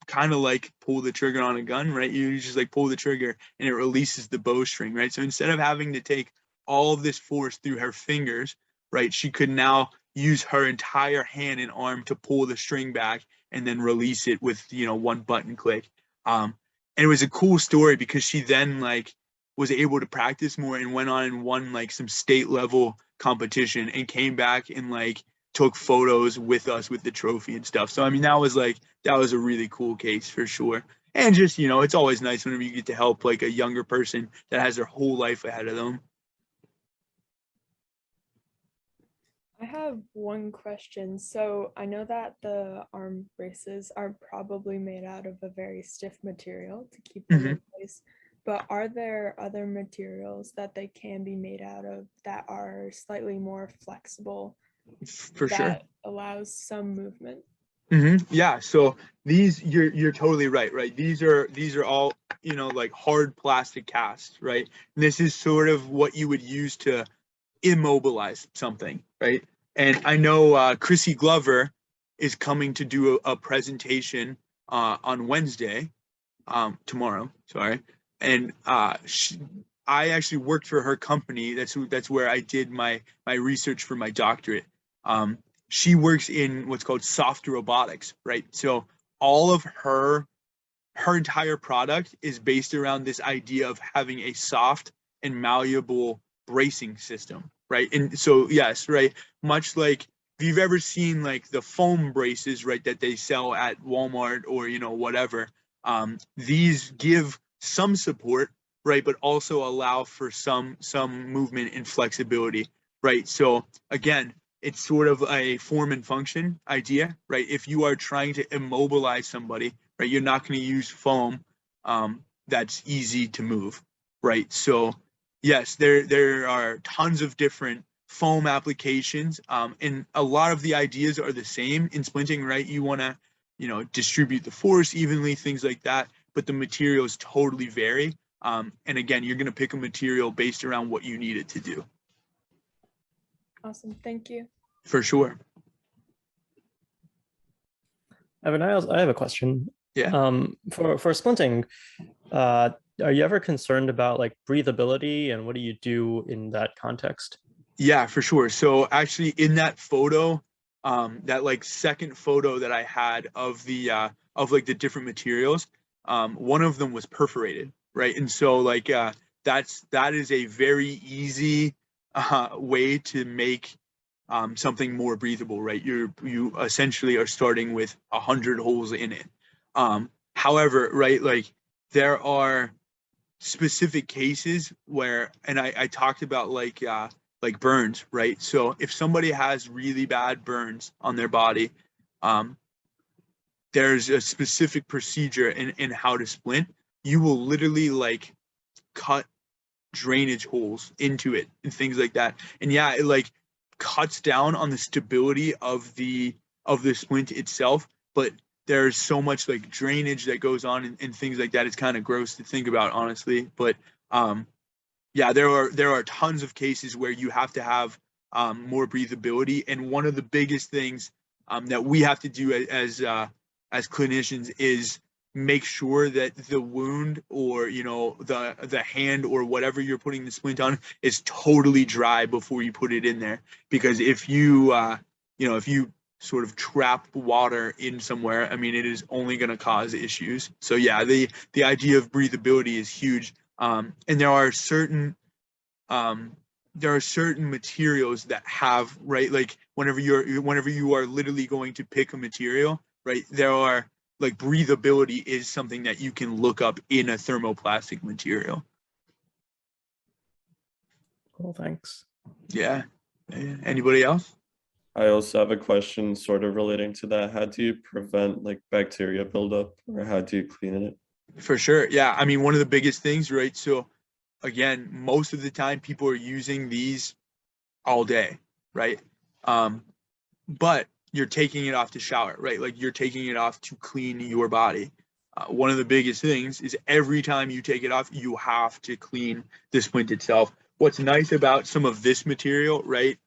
kind of like pull the trigger on a gun, right? You just like pull the trigger and it releases the bowstring, right? So instead of having to take all of this force through her fingers, right, she could now use her entire hand and arm to pull the string back and then release it with, you know, one button click. And it was a cool story because she then like was able to practice more and went on and won like some state level competition and came back and like took photos with us with the trophy and stuff. So I mean, that was a really cool case for sure. And just, you know, it's always nice whenever you get to help like a younger person that has their whole life ahead of them. I have one question. So I know that the arm braces are probably made out of a very stiff material to keep them in place, but are there other materials that they can be made out of that are slightly more flexible For sure. that allows some movement? Yeah, so these you're totally right. These are all, you know, like hard plastic casts, right? And this is sort of what you would use to immobilize something, right? And I know Chrissy Glover is coming to do a presentation on Wednesday, tomorrow, sorry. And I actually worked for her company. That's where I did my research for my doctorate. She works in what's called soft robotics, right? So all of her entire product is based around this idea of having a soft and malleable bracing system, right? And so yes, right, much like if you've ever seen like the foam braces, right, that they sell at Walmart or, you know, whatever, these give some support, right, but also allow for some movement and flexibility, right? So again, it's sort of a form and function idea, right? If you are trying to immobilize somebody, right, you're not going to use foam that's easy to move, right? So yes, there are tons of different foam applications, and a lot of the ideas are the same in splinting, right? You want to, you know, distribute the force evenly, things like that, but the materials totally vary. And again, you're going to pick a material based around what you need it to do. Awesome, thank you. For sure. Evan, I have a question. Yeah. For splinting, are you ever concerned about like breathability, and what do you do in that context? Yeah, for sure. So actually in that photo, that like second photo that I had of the of like the different materials, one of them was perforated, right? And so like that is a very easy way to make something more breathable, right? You essentially are starting with 100 holes in it. However, right, like there are specific cases where, and I talked about like burns, right? So if somebody has really bad burns on their body, there's a specific procedure in how to splint. You will literally like cut drainage holes into it and things like that. And yeah, it like cuts down on the stability of the splint itself, but there's so much like drainage that goes on and things like that. It's kind of gross to think about, honestly. But yeah, there are tons of cases where you have to have more breathability. And one of the biggest things that we have to do as clinicians is make sure that the wound, or, you know, the hand or whatever you're putting the splint on, is totally dry before you put it in there. Because if you you know, if you sort of trap water in somewhere, I mean, it is only going to cause issues. So yeah, the idea of breathability is huge. And there are certain materials that have, right, like whenever you are literally going to pick a material, right, there are like breathability is something that you can look up in a thermoplastic material. Cool, thanks. Yeah. Anybody else? I also have a question sort of relating to that. How do you prevent like bacteria buildup, or how do you clean it? For sure. Yeah. I mean, one of the biggest things, right? So again, most of the time people are using these all day, right? But you're taking it off to shower, right? Like you're taking it off to clean your body. One of the biggest things is every time you take it off, you have to clean the splint itself. What's nice about some of this material, right,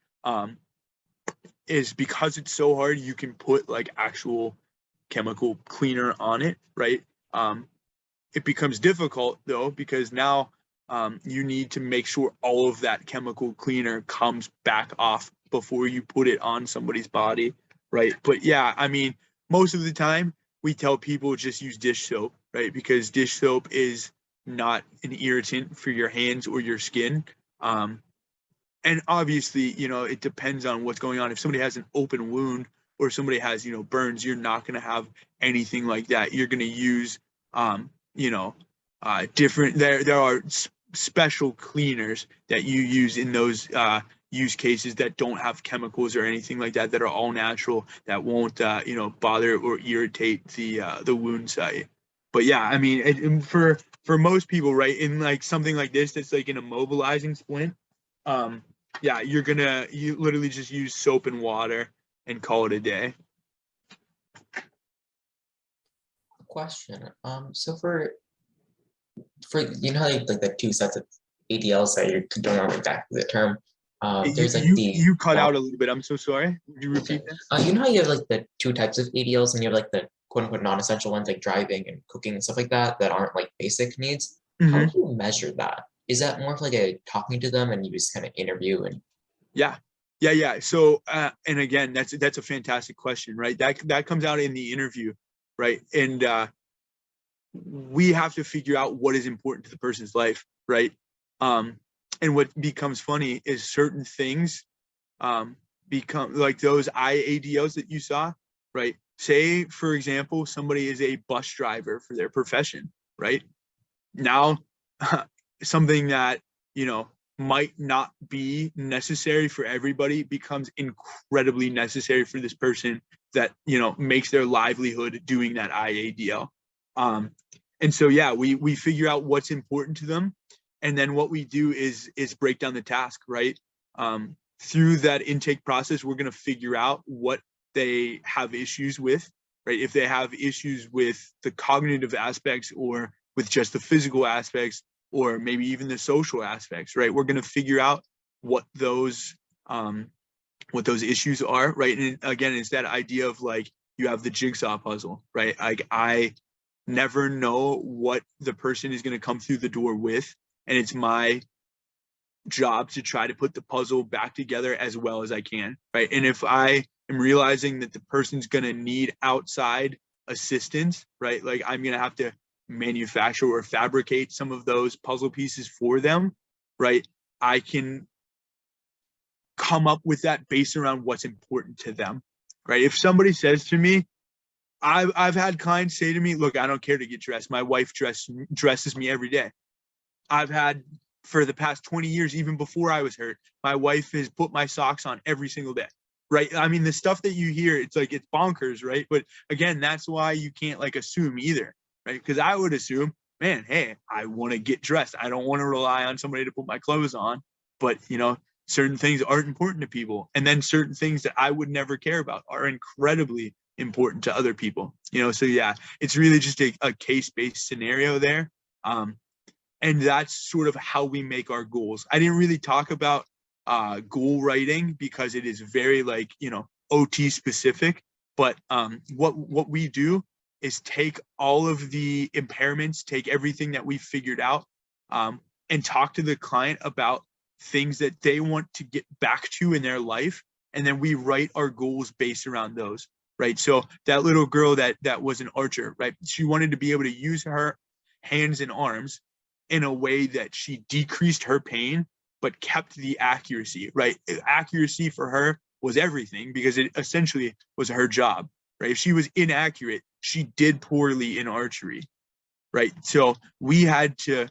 is because it's so hard, you can put like actual chemical cleaner on it, right? It becomes difficult though, because now you need to make sure all of that chemical cleaner comes back off before you put it on somebody's body, right? But yeah, I mean, most of the time we tell people just use dish soap, right? Because dish soap is not an irritant for your hands or your skin. And obviously, it depends on what's going on. If somebody has an open wound or somebody has, burns, you're not going to have anything like that. You're going to use, different, there are special cleaners that you use in those use cases that don't have chemicals or anything like that, that are all natural, that won't, bother or irritate the wound site. But yeah, I mean, for most people, right, in like something like this, that's like an immobilizing splint, yeah, you literally just use soap and water and call it a day. Question. So for you know how like the two sets of ADLs that you're don't know exactly the term. There's like you cut out a little bit. I'm so sorry. Would you repeat that? You know how you have like the two types of ADLs, and you have like the quote unquote non-essential ones like driving and cooking and stuff like that aren't like basic needs. How do you measure that? Is that more of like a talking to them and you just kind of interview and Yeah. So and again, that's a fantastic question, right? That comes out in the interview, right? And we have to figure out what is important to the person's life, right? And what becomes funny is certain things become like those IADLs that you saw, right? Say, for example, somebody is a bus driver for their profession, right? Now, something that, might not be necessary for everybody becomes incredibly necessary for this person that, makes their livelihood doing that IADL. And so, yeah, we figure out what's important to them. And then what we do is break down the task, right? Through that intake process, we're going to figure out what they have issues with, right? If they have issues with the cognitive aspects or with just the physical aspects, or maybe even the social aspects, right? We're going to figure out what those issues are, right? And again, it's that idea of like, you have the jigsaw puzzle, right? Like, I never know what the person is going to come through the door with, and it's my job to try to put the puzzle back together as well as I can, right? And if I am realizing that the person's going to need outside assistance, right? Like, I'm going to have to manufacture or fabricate some of those puzzle pieces for them, right? I can come up with that based around what's important to them, right? If somebody says to me, I've had clients say to me, look, I don't care to get dressed. My wife dresses me every day. I've had, for the past 20 years, even before I was hurt, my wife has put my socks on every single day, right? I mean, the stuff that you hear, it's like, it's bonkers, right? But again, that's why you can't like assume either, right? Because I would assume, man, hey, I want to get dressed. I don't want to rely on somebody to put my clothes on. But, certain things aren't important to people. And then certain things that I would never care about are incredibly important to other people. So yeah, it's really just a case-based scenario there. And that's sort of how we make our goals. I didn't really talk about goal writing because it is very like, OT specific. But what we do is take all of the impairments, take everything that we've figured out, and talk to the client about things that they want to get back to in their life. And then we write our goals based around those, right? So that little girl that was an archer, right? She wanted to be able to use her hands and arms in a way that she decreased her pain, but kept the accuracy, right? Accuracy for her was everything because it essentially was her job, right? If she was inaccurate, she did poorly in archery, right? So we had to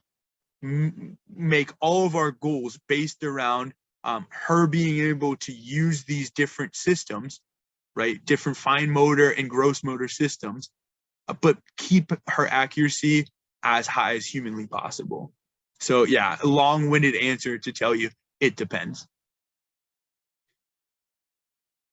make all of our goals based around her being able to use these different systems, right? Different fine motor and gross motor systems, but keep her accuracy as high as humanly possible. So yeah, a long-winded answer to tell you it depends.